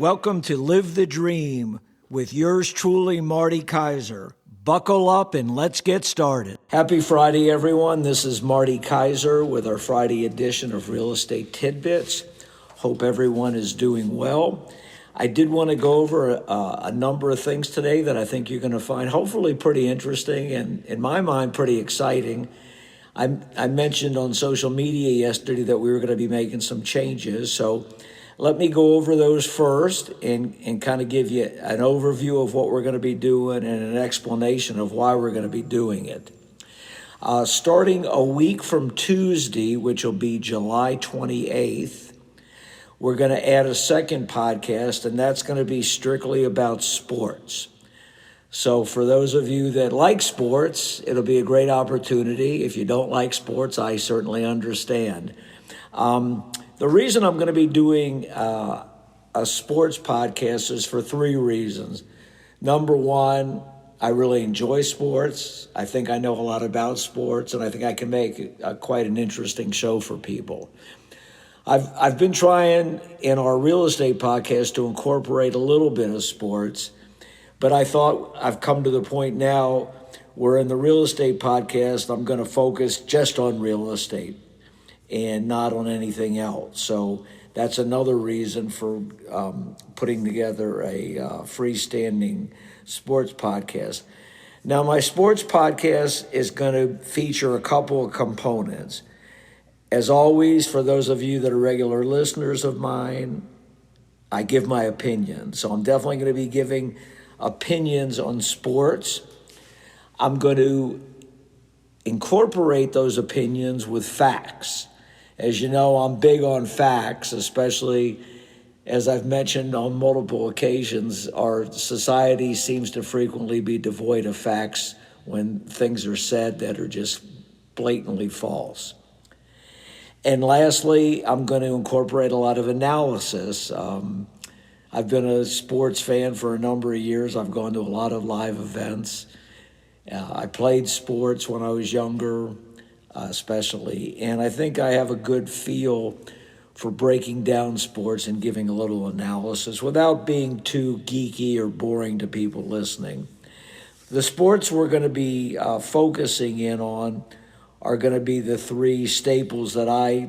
Welcome to Live the Dream with yours truly, Marty Kaiser. Buckle up and let's get started. Happy Friday, everyone. This is Marty Kaiser with our Friday edition of Real Estate Tidbits. Hope everyone is doing well. I did want to go over a number of things today that I think you're going to find hopefully pretty interesting and, in my mind, pretty exciting. I mentioned on social media yesterday that we were going to be making some changes, so let me go over those first and kind of give you an overview of what we're going to be doing and an explanation of why we're going to be doing it. Starting a week from Tuesday, which will be July 28th, we're going to add a second podcast, and that's going to be strictly about sports. So for those of you that like sports, it'll be a great opportunity. If you don't like sports, I certainly understand. The reason I'm going to be doing a sports podcast is for three reasons. Number one, I really enjoy sports. I think I know a lot about sports, and I think I can make quite an interesting show for people. I've been trying in our real estate podcast to incorporate a little bit of sports, but I thought I've come to the point now where in the real estate podcast, I'm going to focus just on real estate and not on anything else. So that's another reason for putting together a freestanding sports podcast. Now, my sports podcast is going to feature a couple of components. As always, for those of you that are regular listeners of mine, I give my opinion. So I'm definitely going to be giving opinions on sports. I'm going to incorporate those opinions with facts. As you know, I'm big on facts, especially as I've mentioned on multiple occasions, our society seems to frequently be devoid of facts when things are said that are just blatantly false. And lastly, I'm going to incorporate a lot of analysis. I've been a sports fan for a number of years. I've gone to a lot of live events. I played sports when I was younger, especially, and I think I have a good feel for breaking down sports and giving a little analysis without being too geeky or boring to people listening. The sports we're going to be focusing in on are going to be the three staples that I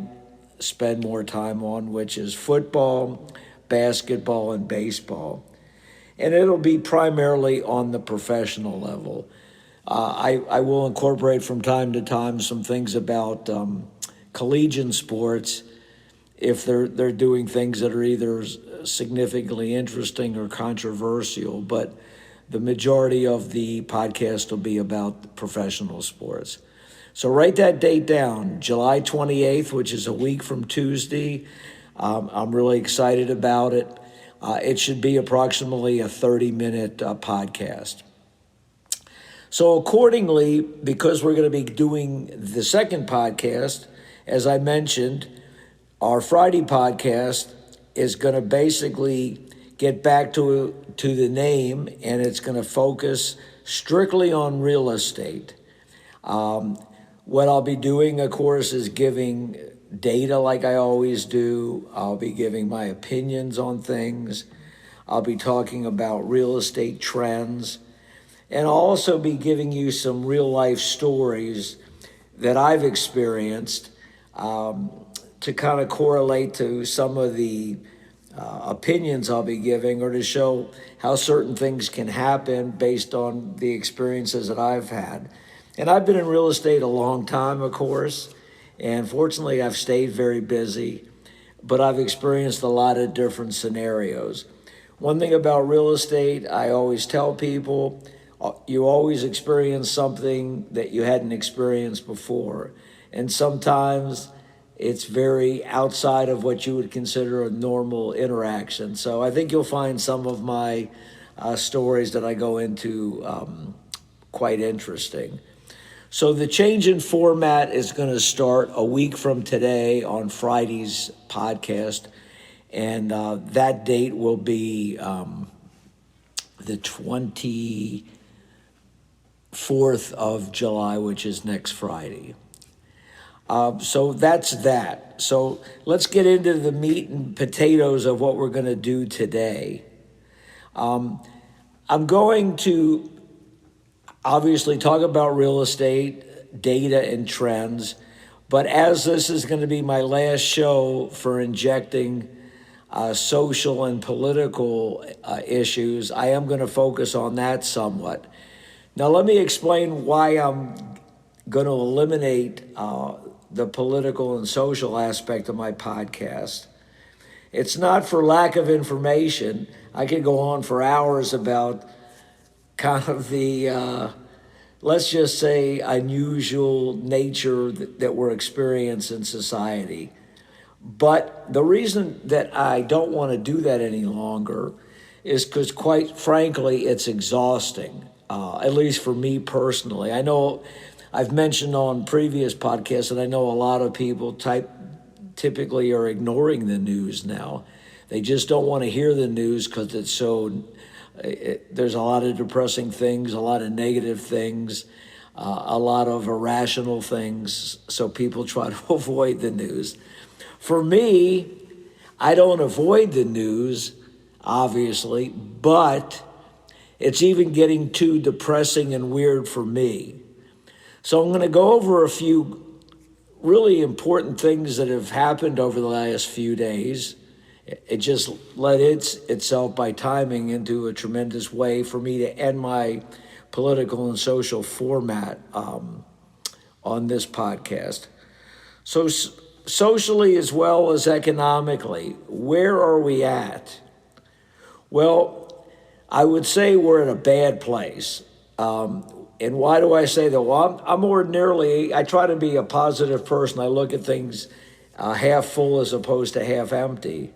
spend more time on, which is football, basketball, and baseball. And it'll be primarily on the professional level. I will incorporate from time to time some things about collegiate sports if they're doing things that are either significantly interesting or controversial, but the majority of the podcast will be about professional sports. So write that date down, July 28th, which is a week from Tuesday. I'm really excited about it. It should be approximately a 30-minute podcast. So accordingly, because we're going to be doing the second podcast, as I mentioned, our Friday podcast is going to basically get back to the name, and it's going to focus strictly on real estate. What I'll be doing, of course, is giving data like I always do. I'll be giving my opinions on things. I'll be talking about real estate trends. And I'll also be giving you some real-life stories that I've experienced to kind of correlate to some of the opinions I'll be giving, or to show how certain things can happen based on the experiences that I've had. And I've been in real estate a long time, of course, and fortunately I've stayed very busy, but I've experienced a lot of different scenarios. One thing about real estate, I always tell people, you always experience something that you hadn't experienced before. And sometimes it's very outside of what you would consider a normal interaction. So I think you'll find some of my stories that I go into quite interesting. So the change in format is going to start a week from today on Friday's podcast. And that date will be the 24th of July, which is next Friday. So that's that. So let's get into the meat and potatoes of what we're going to do today. I'm going to obviously talk about real estate, data, and trends. But as this is going to be my last show for injecting social and political issues, I am going to focus on that somewhat. Now, let me explain why I'm going to eliminate the political and social aspect of my podcast. It's not for lack of information. I could go on for hours about kind of the, let's just say, unusual nature that we're experiencing in society. But the reason that I don't want to do that any longer is because, quite frankly, it's exhausting, at least for me personally. I know I've mentioned on previous podcasts that I know a lot of people typically are ignoring the news now. They just don't want to hear the news because it's so, there's a lot of depressing things, a lot of negative things, a lot of irrational things, so people try to avoid the news. For me, I don't avoid the news, obviously, but it's even getting too depressing and weird for me. So I'm going to go over a few really important things that have happened over the last few days. It just led itself by timing into a tremendous way for me to end my political and social format on this podcast. So socially as well as economically, where are we at? Well, I would say we're in a bad place. And why do I say that? Well, I'm ordinarily, I try to be a positive person. I look at things half full as opposed to half empty.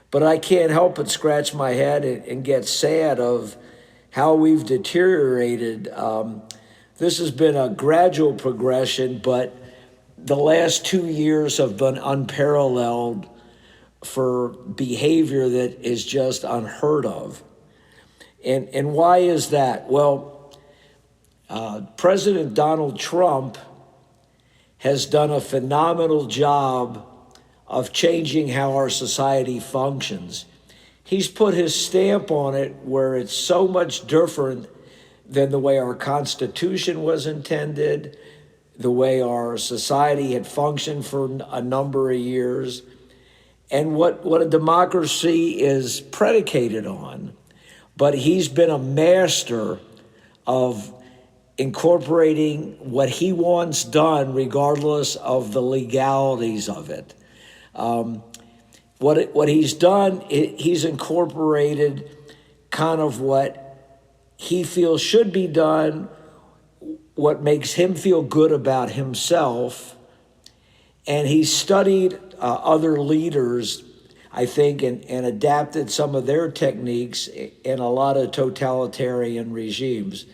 But I can't help but scratch my head and get sad of how we've deteriorated. This has been a gradual progression, but the last 2 years have been unparalleled for behavior that is just unheard of. And why is that? Well, President Donald Trump has done a phenomenal job of changing how our society functions. He's put his stamp on it where it's so much different than the way our Constitution was intended, the way our society had functioned for a number of years, and what a democracy is predicated on. But he's been a master of incorporating what he wants done regardless of the legalities of it. What he's done, he's incorporated kind of what he feels should be done, what makes him feel good about himself, and he's studied other leaders, I think, and adapted some of their techniques in a lot of totalitarian regimes.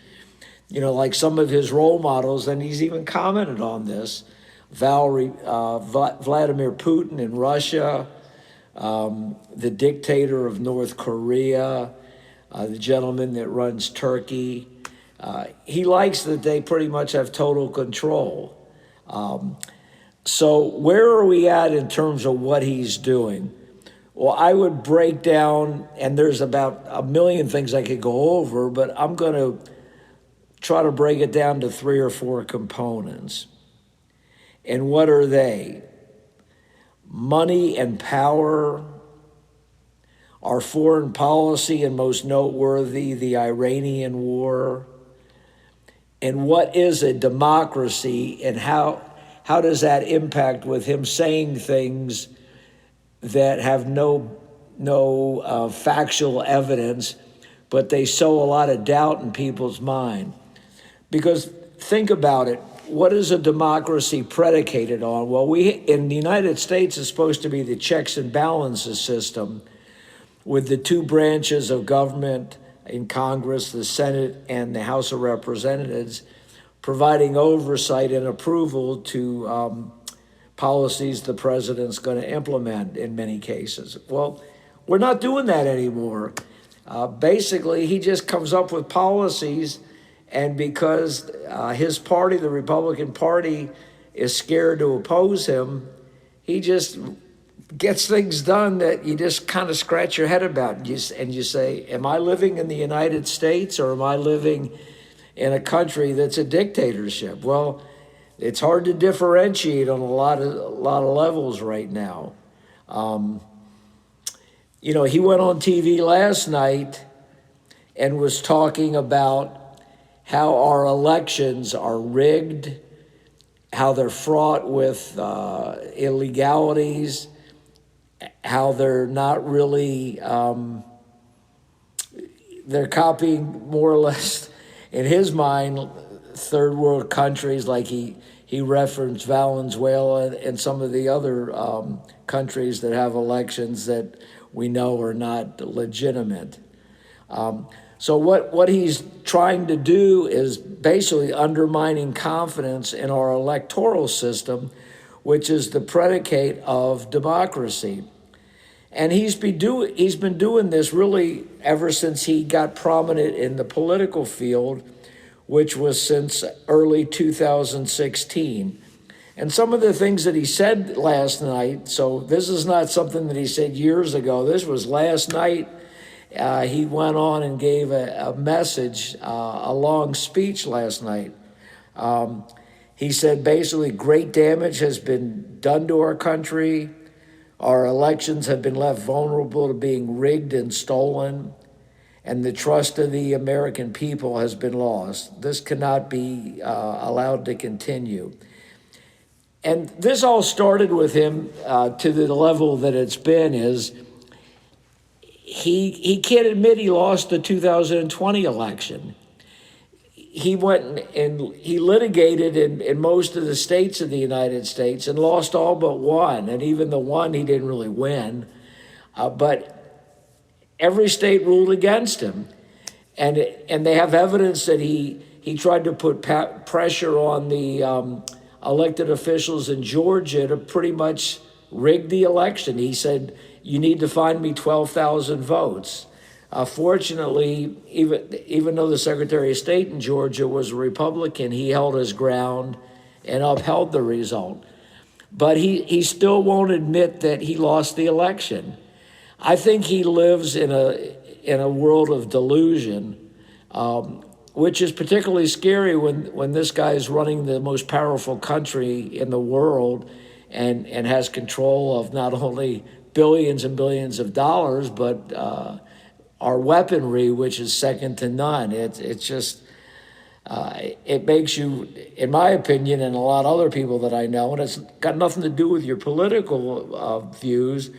You know, like some of his role models, and he's even commented on this, Vladimir Putin in Russia, the dictator of North Korea, the gentleman that runs Turkey. He likes that they pretty much have total control. So where are we at in terms of what he's doing? Well, I would break down, and there's about a million things I could go over, but I'm going to try to break it down to 3 or 4 components. And what are they? Money and power, our foreign policy, and most noteworthy, the Iranian war, and what is a democracy, and how does that impact with him saying things that have no factual evidence, but they sow a lot of doubt in people's mind. Because think about it, what is a democracy predicated on? Well, we in the United States is supposed to be the checks and balances system with the 2 branches of government in Congress, the Senate and the House of Representatives, providing oversight and approval to policies the president's going to implement in many cases. Well, we're not doing that anymore. Basically, he just comes up with policies, and because his party, the Republican Party, is scared to oppose him, he just gets things done that you just kind of scratch your head about. And you say, am I living in the United States or am I living in a country that's a dictatorship? Well, it's hard to differentiate on a lot of levels right now. He went on TV last night and was talking about how our elections are rigged, how they're fraught with illegalities, how they're not really, they're copying more or less, in his mind, third world countries, like he referenced Venezuela and some of the other countries that have elections that we know are not legitimate. So what he's trying to do is basically undermining confidence in our electoral system, which is the predicate of democracy. And he's been doing this really ever since he got prominent in the political field, which was since early 2016. And some of the things that he said last night, so this is not something that he said years ago, this was last night. He went on and gave a message, a long speech last night. He said basically great damage has been done to our country. Our elections have been left vulnerable to being rigged and stolen, and the trust of the American people has been lost. This cannot be allowed to continue. And this all started with him to the level that it's been is he can't admit he lost the 2020 election. He went and he litigated in most of the states of the United States and lost all but one. And even the one he didn't really win. But every state ruled against him. And they have evidence that he tried to put pressure on the elected officials in Georgia to pretty much rig the election. He said, you need to find me 12,000 votes. Fortunately, even though the Secretary of State in Georgia was a Republican, he held his ground and upheld the result. But he still won't admit that he lost the election. I think he lives in a world of delusion, which is particularly scary when this guy is running the most powerful country in the world and has control of not only billions and billions of dollars, but our weaponry, which is second to none. It's just, it makes you, in my opinion, and a lot of other people that I know, and it's got nothing to do with your political views,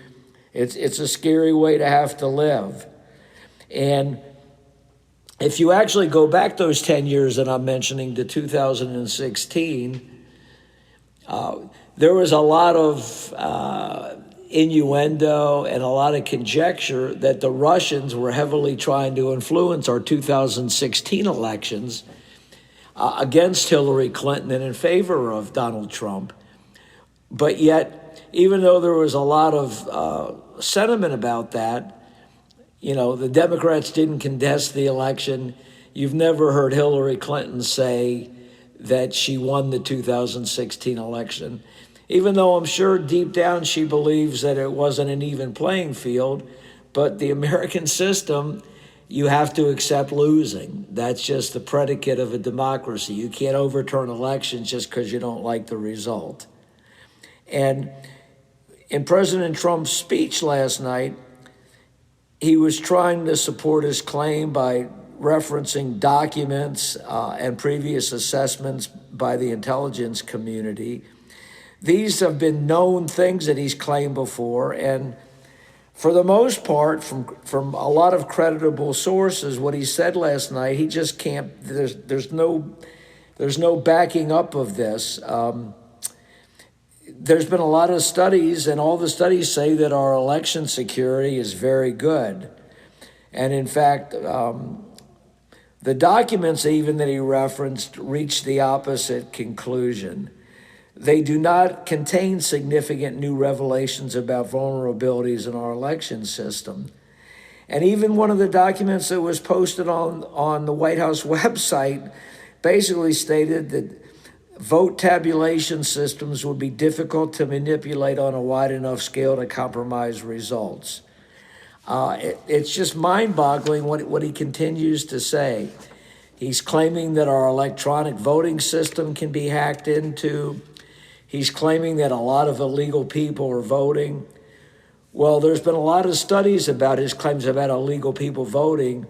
it's a scary way to have to live. And if you actually go back those 10 years that I'm mentioning to 2016, there was a lot of innuendo and a lot of conjecture that the Russians were heavily trying to influence our 2016 elections against Hillary Clinton and in favor of Donald Trump. But yet, even though there was a lot of sentiment about that, the Democrats didn't contest the election. You've never heard Hillary Clinton say that she won the 2016 election, even though I'm sure deep down she believes that it wasn't an even playing field. But the American system, you have to accept losing. That's just the predicate of a democracy. You can't overturn elections just because you don't like the result. And in President Trump's speech last night, he was trying to support his claim by referencing documents and previous assessments by the intelligence community. These have been known things that he's claimed before, and for the most part, from a lot of creditable sources, what he said last night, he just can't. There's no backing up of this. There's been a lot of studies, and all the studies say that our election security is very good. And in fact, the documents even that he referenced reached the opposite conclusion. They do not contain significant new revelations about vulnerabilities in our election system. And even one of the documents that was posted on the White House website basically stated that vote tabulation systems would be difficult to manipulate on a wide enough scale to compromise results. It's just mind-boggling what he continues to say. He's claiming that our electronic voting system can be hacked into. He's claiming that a lot of illegal people are voting. Well, there's been a lot of studies about his claims about illegal people voting,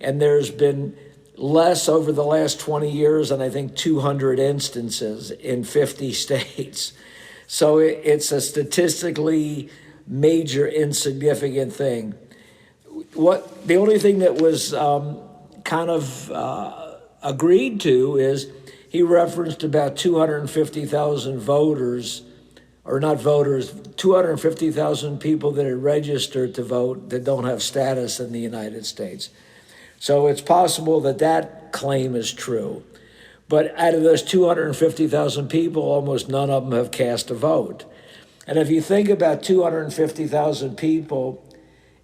and there's been less over the last 20 years than I think 200 instances in 50 states. So it's a statistically major insignificant thing. The only thing that was agreed to is he referenced about 250,000 voters, or not voters, 250,000 people that are registered to vote that don't have status in the United States. So it's possible that that claim is true. But out of those 250,000 people, almost none of them have cast a vote. And if you think about 250,000 people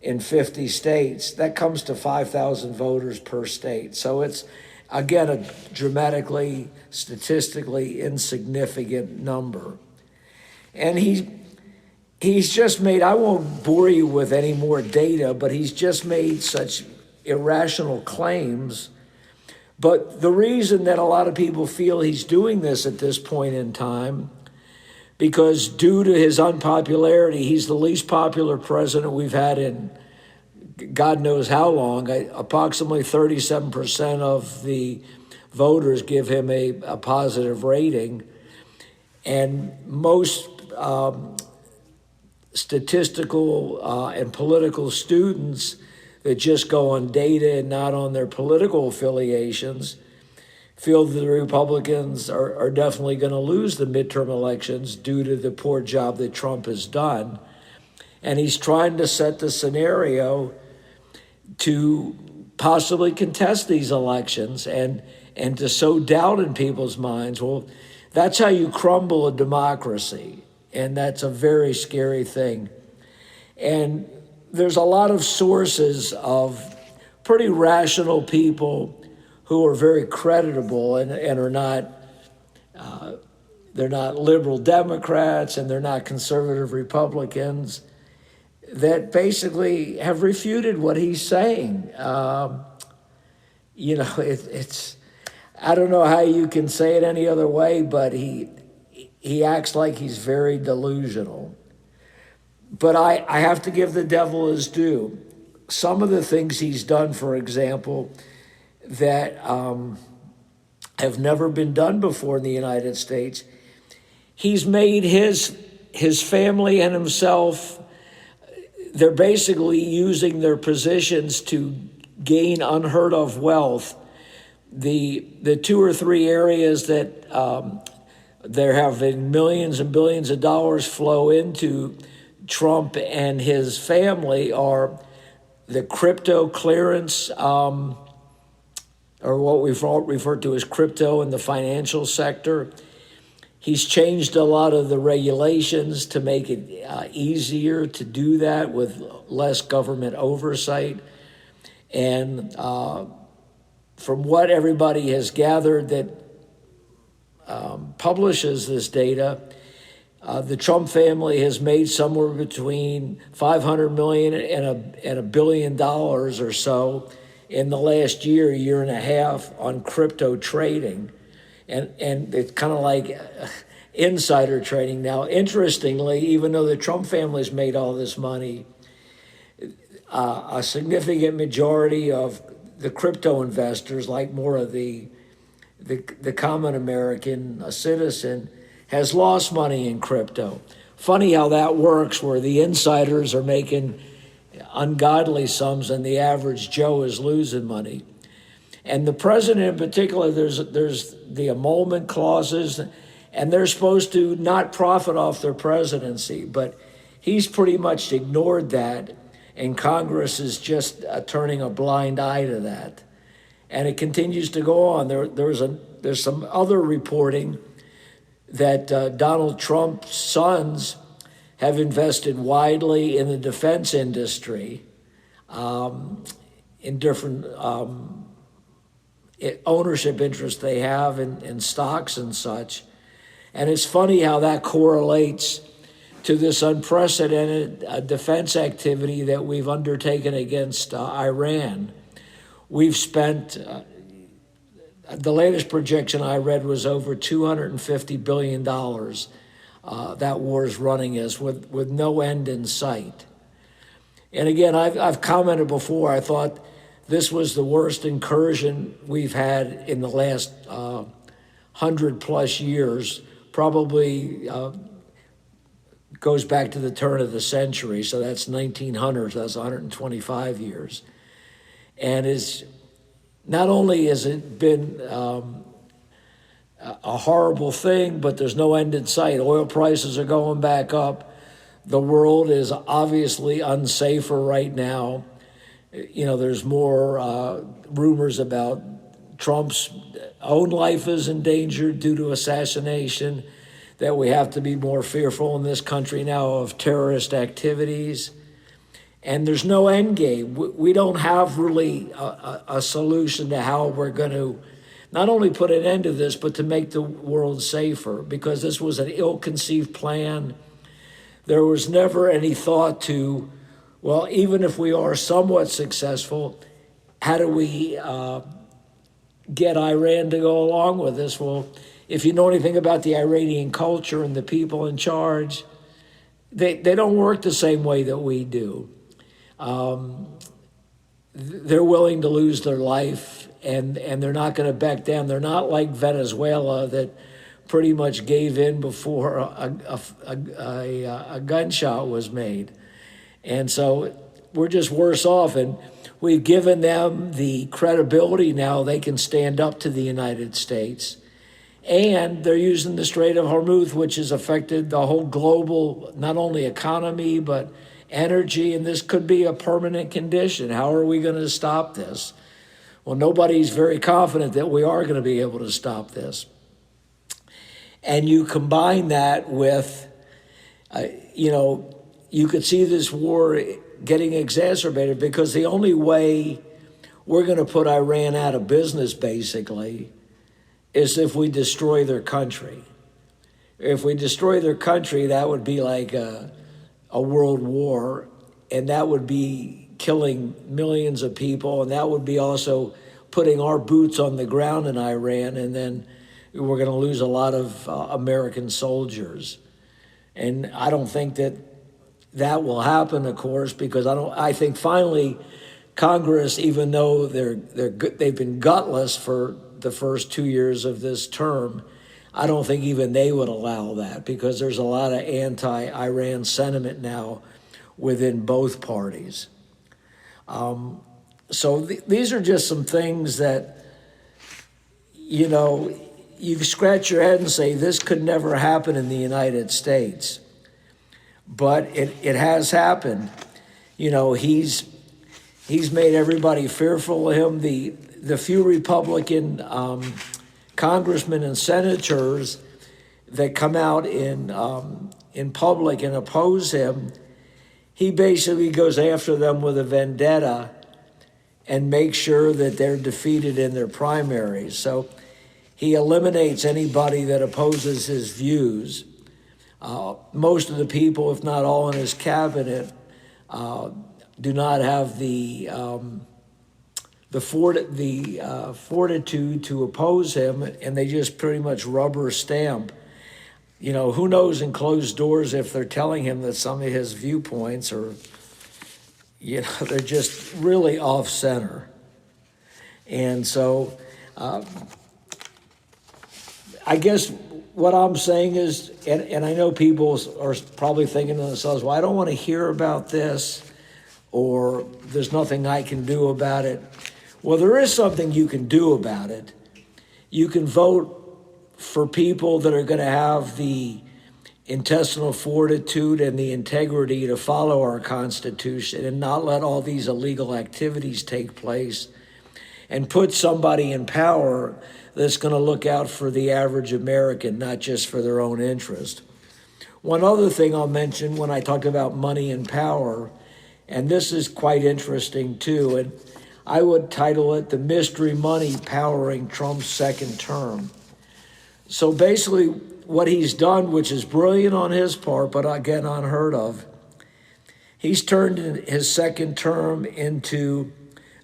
in 50 states, that comes to 5,000 voters per state. So it's, again, a dramatically, statistically insignificant number. And he's just made, I won't bore you with any more data, but he's just made such irrational claims. But the reason that a lot of people feel he's doing this at this point in time, because due to his unpopularity, he's the least popular president we've had in God knows how long. Approximately 37% of the voters give him a positive rating. And most statistical and political students that just go on data and not on their political affiliations feel that the Republicans are definitely going to lose the midterm elections due to the poor job that Trump has done. And he's trying to set the scenario to possibly contest these elections and to sow doubt in people's minds. Well, that's how you crumble a democracy, and that's a very scary thing. And there's a lot of sources of pretty rational people who are very creditable and are not, they're not liberal Democrats and they're not conservative Republicans, that basically have refuted what he's saying. It's I don't know how you can say it any other way, but he acts like he's very delusional. But I have to give the devil his due. Some of the things he's done, for example, that have never been done before in the United States, he's made his family and himself, they're basically using their positions to gain unheard of wealth. The two or three areas that they're having millions and billions of dollars flow into Trump and his family are the crypto clearance, or what we've referred to as crypto in the financial sector. He's changed a lot of the regulations to make it easier to do that with less government oversight. And from what everybody has gathered that publishes this data, the Trump family has made somewhere between $500 million and $1 billion or so in the last year and a half on crypto trading. And it's kind of like insider trading. Now, interestingly, even though the Trump family's made all this money, a significant majority of the crypto investors, like more of the common American citizen, has lost money in crypto. Funny how that works, where the insiders are making ungodly sums and the average Joe is losing money. And the president in particular, there's the emolument clauses, and they're supposed to not profit off their presidency, but he's pretty much ignored that, and Congress is just turning a blind eye to that. And it continues to go on. There's some other reporting that Donald Trump's sons have invested widely in the defense industry in different ownership interest they have in stocks and such. And it's funny how that correlates to this unprecedented defense activity that we've undertaken against Iran. We've spent, the latest projection I read was over $250 billion that war is running us with no end in sight. And again, I've commented before, I thought this was the worst incursion we've had in the last 100 plus years, probably goes back to the turn of the century, so that's 1900s, that's 125 years. And is not only has it been a horrible thing, but there's no end in sight. Oil prices are going back up. The world is obviously unsafer right now. There's more rumors about Trump's own life is in danger due to assassination, that we have to be more fearful in this country now of terrorist activities. And there's no end game. We don't have really a solution to how we're going to not only put an end to this, but to make the world safer, because this was an ill-conceived plan. There was never any thought to, well, even if we are somewhat successful, how do we get Iran to go along with this? Well, if you know anything about the Iranian culture and the people in charge, they don't work the same way that we do. They're willing to lose their life, and they're not going to back down. They're not like Venezuela that pretty much gave in before a gunshot was made. And so we're just worse off, and we've given them the credibility now they can stand up to the United States. And they're using the Strait of Hormuz, which has affected the whole global, not only economy, but energy, and this could be a permanent condition. How are we going to stop this? Well, nobody's very confident that we are going to be able to stop this. And you combine that with, you could see this war getting exacerbated, because the only way we're going to put Iran out of business, basically, is if we destroy their country. If we destroy their country, that would be like a world war, and that would be killing millions of people, and that would be also putting our boots on the ground in Iran, and then we're going to lose a lot of American soldiers. And I don't think that will happen, of course, because I think finally Congress, even though they've been gutless for the first 2 years of this term, I don't think even they would allow that, because there's a lot of anti-Iran sentiment now within both parties. So these are just some things that, you scratch your head and say, this could never happen in the United States. But it has happened. He's made everybody fearful of him. The few Republican congressmen and senators that come out in public and oppose him, he basically goes after them with a vendetta and makes sure that they're defeated in their primaries. So he eliminates anybody that opposes his views. Most of the people, if not all in his cabinet, do not have the fortitude to oppose him, and they just pretty much rubber stamp. Who knows in closed doors if they're telling him that some of his viewpoints are, they're just really off center. And so I guess what I'm saying is, and I know people are probably thinking to themselves, well, I don't want to hear about this, or there's nothing I can do about it. Well, there is something you can do about it. You can vote for people that are going to have the intestinal fortitude and the integrity to follow our Constitution and not let all these illegal activities take place, and put somebody in power that's going to look out for the average American, not just for their own interest. One other thing I'll mention when I talk about money and power, and this is quite interesting too, and I would title it The Mystery Money Powering Trump's Second Term. So basically what he's done, which is brilliant on his part, but again unheard of, he's turned his second term into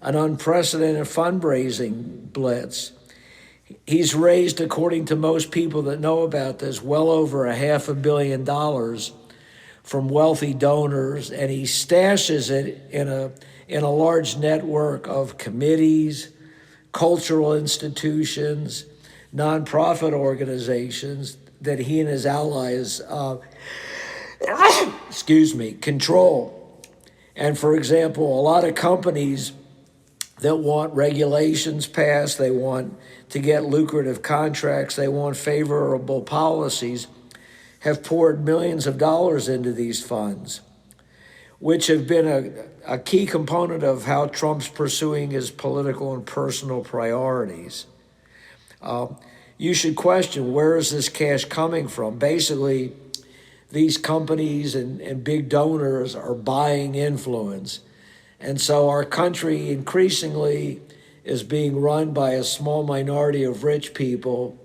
an unprecedented fundraising blitz. He's raised, according to most people that know about this, well over $500 million from wealthy donors, and he stashes it in a large network of committees, cultural institutions, nonprofit organizations that he and his allies, control. And for example, a lot of companies that want regulations passed, they want to get lucrative contracts, they want favorable policies, have poured millions of dollars into these funds, which have been a key component of how Trump's pursuing his political and personal priorities. You should question, where is this cash coming from? Basically, these companies and big donors are buying influence. And so our country increasingly is being run by a small minority of rich people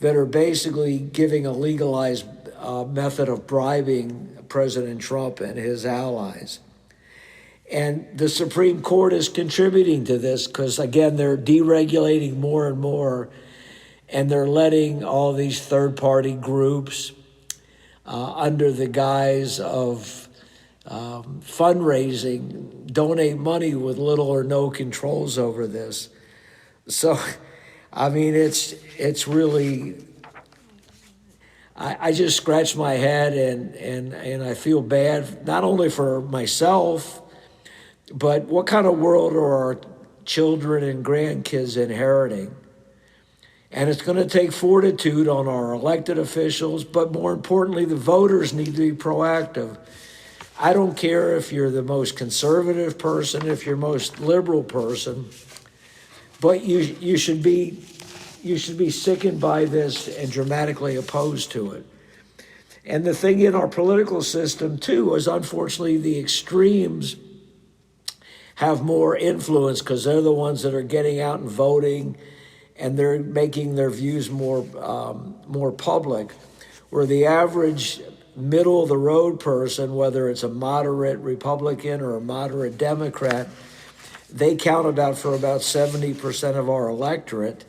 that are basically giving a legalized method of bribing President Trump and his allies. And the Supreme Court is contributing to this because, again, they're deregulating more and more, and they're letting all these third-party groups under the guise of fundraising donate money with little or no controls over this. So, I mean, it's really, I just scratch my head and I feel bad, not only for myself, but what kind of world are our children and grandkids inheriting? And it's going to take fortitude on our elected officials, but more importantly, the voters need to be proactive. I don't care if you're the most conservative person, if you're most liberal person, but you should be sickened by this and dramatically opposed to it. And the thing in our political system, too, is unfortunately the extremes have more influence because they're the ones that are getting out and voting, and they're making their views more public, where the average middle-of-the-road person, whether it's a moderate Republican or a moderate Democrat, they count for about 70% of our electorate,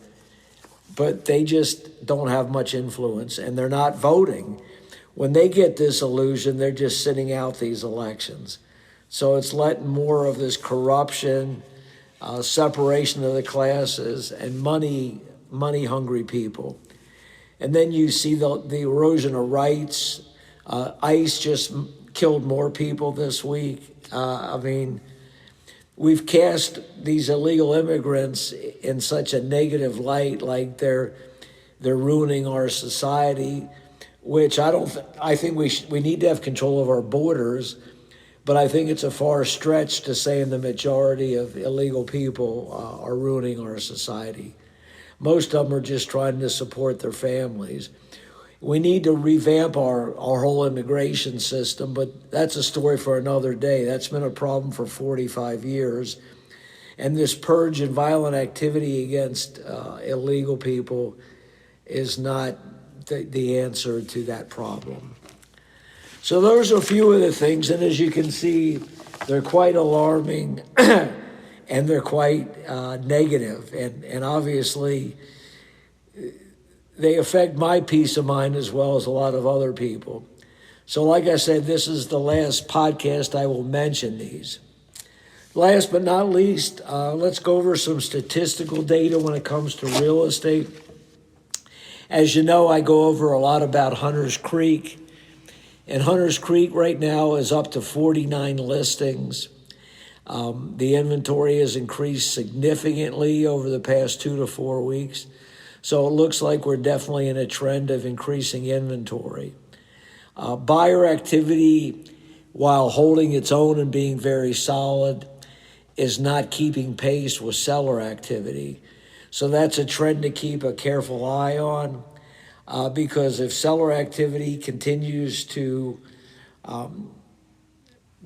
but they just don't have much influence, and they're not voting. When they get disillusioned, they're just sitting out these elections. So it's letting more of this corruption, separation of the classes, and money-hungry people. And then you see the erosion of rights. ICE just killed more people this week. I mean, we've cast these illegal immigrants in such a negative light, like they're ruining our society, which I think we need to have control of our borders. But I think it's a far stretch to say the majority of illegal people are ruining our society. Most of them are just trying to support their families. We need to revamp our whole immigration system, but that's a story for another day. That's been a problem for 45 years. And this purge and violent activity against illegal people is not the answer to that problem. So those are a few of the things, and as you can see, they're quite alarming and they're quite negative, and obviously they affect my peace of mind as well as a lot of other people. So like I said, this is the last podcast I will mention these. Last but not least, let's go over some statistical data when it comes to real estate. As you know, I go over a lot about Hunters Creek. And Hunters Creek right now is up to 49 listings. The inventory has increased significantly over the past 2 to 4 weeks. So it looks like we're definitely in a trend of increasing inventory. Buyer activity, while holding its own and being very solid, is not keeping pace with seller activity. So that's a trend to keep a careful eye on. Because if seller activity continues to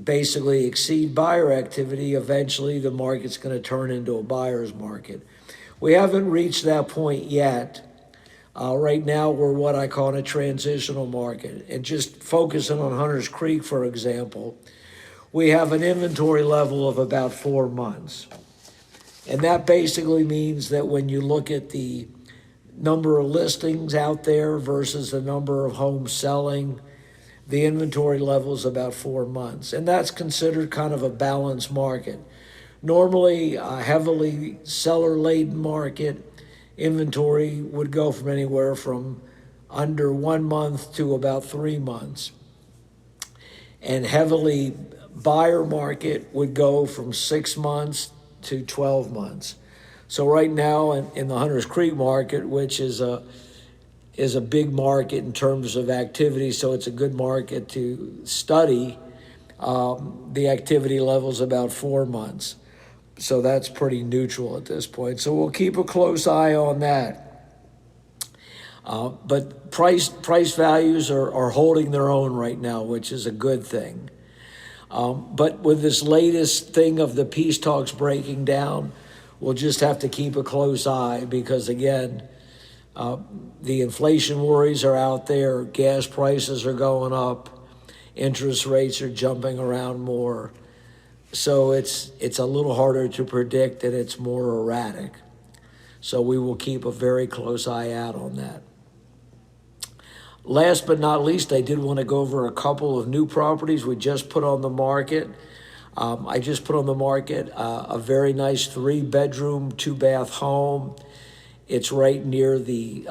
basically exceed buyer activity, eventually the market's going to turn into a buyer's market. We haven't reached that point yet. Right now, we're what I call in a transitional market. And just focusing on Hunters Creek, for example, we have an inventory level of about 4 months. And that basically means that when you look at the number of listings out there versus the number of homes selling, the inventory level is about 4 months. And that's considered kind of a balanced market. Normally, a heavily seller-laden market, inventory would go from anywhere from under 1 month to about 3 months. And heavily buyer market would go from 6 months to 12 months. So right now in the Hunters Creek market, which is a big market in terms of activity, so it's a good market to study, the activity level is about 4 months. So that's pretty neutral at this point. So we'll keep a close eye on that. But price values are holding their own right now, which is a good thing. But with this latest thing of the peace talks breaking down, we'll just have to keep a close eye because, again, the inflation worries are out there, gas prices are going up, interest rates are jumping around more. So it's a little harder to predict and it's more erratic. So we will keep a very close eye out on that. Last but not least, I did want to go over a couple of new properties we just put on the market. I just put on the market a very nice 3-bedroom, 2-bath home. It's right near the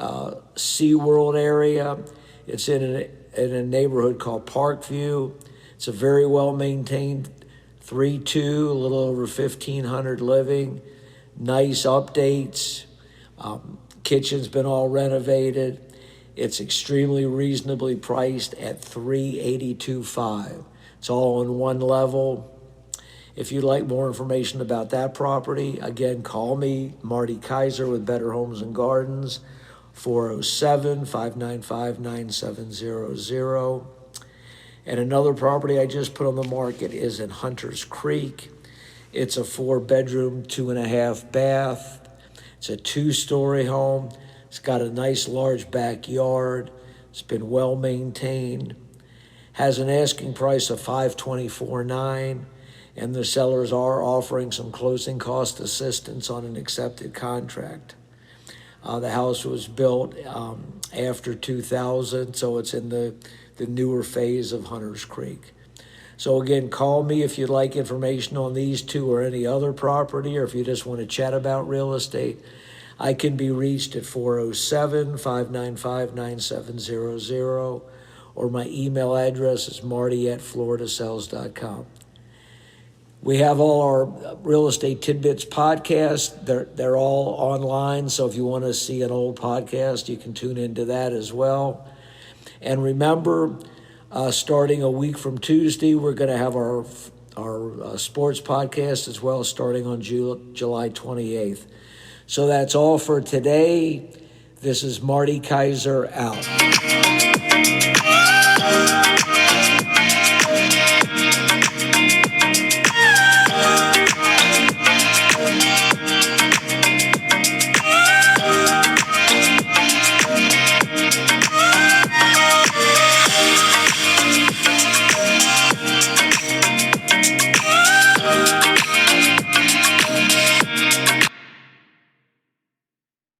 SeaWorld area. It's in a neighborhood called Parkview. It's a very well-maintained 3-2, a little over 1,500 living. Nice updates. Kitchen's been all renovated. It's extremely reasonably priced at $382,500. It's all on one level. If you'd like more information about that property, again, call me, Marty Kaiser with Better Homes and Gardens, 407-595-9700. And another property I just put on the market is in Hunters Creek. It's a 4-bedroom, 2.5-bath. It's a 2-story home. It's got a nice large backyard. It's been well maintained. Has an asking price of $524,900, and the sellers are offering some closing cost assistance on an accepted contract. The house was built after 2000, so it's in the newer phase of Hunters Creek. So again, call me if you'd like information on these two or any other property, or if you just want to chat about real estate. I can be reached at 407-595-9700, or my email address is marty@floridasells.com. We have all our Real Estate Tidbits podcasts. They're all online, so if you want to see an old podcast, you can tune into that as well. And remember, starting a week from Tuesday, we're going to have our sports podcast as well, starting on July 28th. So that's all for today. This is Marty Kaiser out.